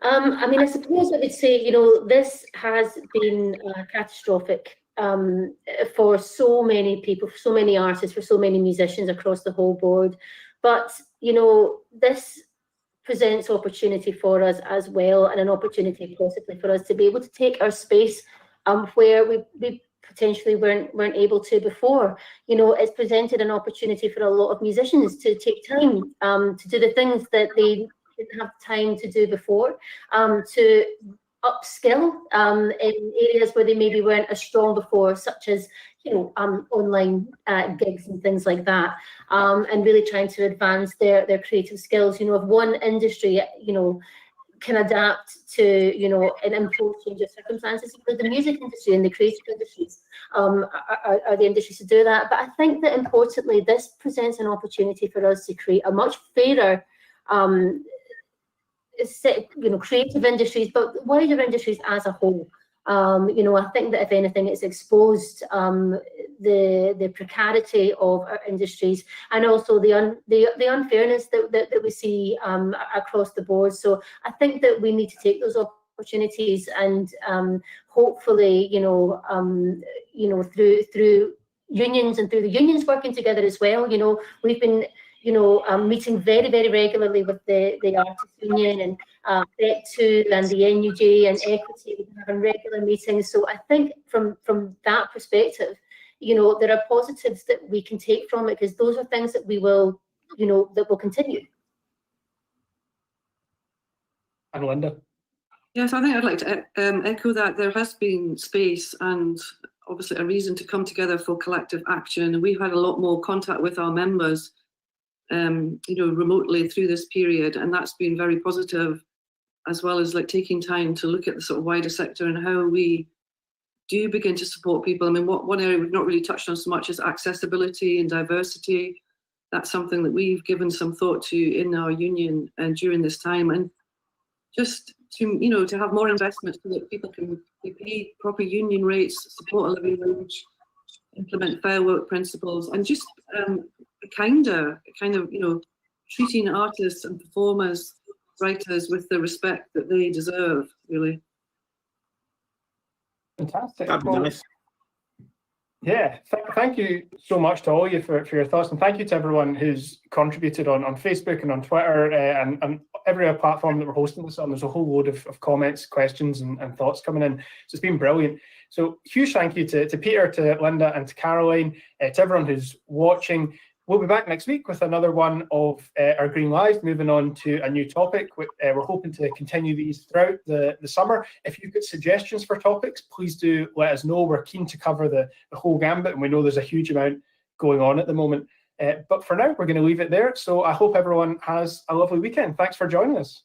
I suppose I would say, this has been catastrophic for so many people, for so many artists, for so many musicians across the whole board. But, this presents opportunity for us as well, and an opportunity possibly for us to be able to take our space where we potentially weren't able to before. It's presented an opportunity for a lot of musicians to take time to do the things that they didn't have time to do before, to upskill in areas where they maybe weren't as strong before, such as online gigs and things like that, and really trying to advance their creative skills. If one industry can adapt to, you know, and impose change of circumstances. The music industry and the creative industries are the industries to do that. But I think that importantly, this presents an opportunity for us to create a much fairer, you know, creative industries, but wider industries as a whole. You know, I think that if anything, it's exposed the precarity of our industries, and also the unfairness that we see across the board. So I think that we need to take those opportunities, and hopefully, you know, through unions and through the unions working together as well. You know, we've been, you know, meeting very, very regularly with the Artists Union and BEC2 and the NUJ and Equity. We've been having regular meetings. So I think from that perspective, you know, there are positives that we can take from it, because those are things that we will, you know, that will continue. And Lynda? Yes, I think I'd like to echo that. There has been space and obviously a reason to come together for collective action. And we've had a lot more contact with our members, you know, remotely through this period, and that's been very positive, as well as like taking time to look at the sort of wider sector and how we do begin to support people. I mean, one area we've not really touched on so much is accessibility and diversity. That's something that we've given some thought to in our union and during this time, and just to, you know, to have more investment so that people can pay proper union rates, support a living wage, implement fair work principles, and just kind of, you know, treating artists and performers, writers with the respect that they deserve, really. Fantastic. That'd be nice. Yeah, thank you so much to all of you for your thoughts, and thank you to everyone who's contributed on Facebook and on Twitter and every other platform that we're hosting this on. There's a whole load of comments, questions and thoughts coming in, so it's been brilliant. So huge thank you to Peter, to Lynda and to Caroline, to everyone who's watching. We'll be back next week with another one of our Green Lives, moving on to a new topic. We're hoping to continue these throughout the summer. If you've got suggestions for topics, please do let us know. We're keen to cover the whole gambit, and we know there's a huge amount going on at the moment. But for now, we're going to leave it there. So I hope everyone has a lovely weekend. Thanks for joining us.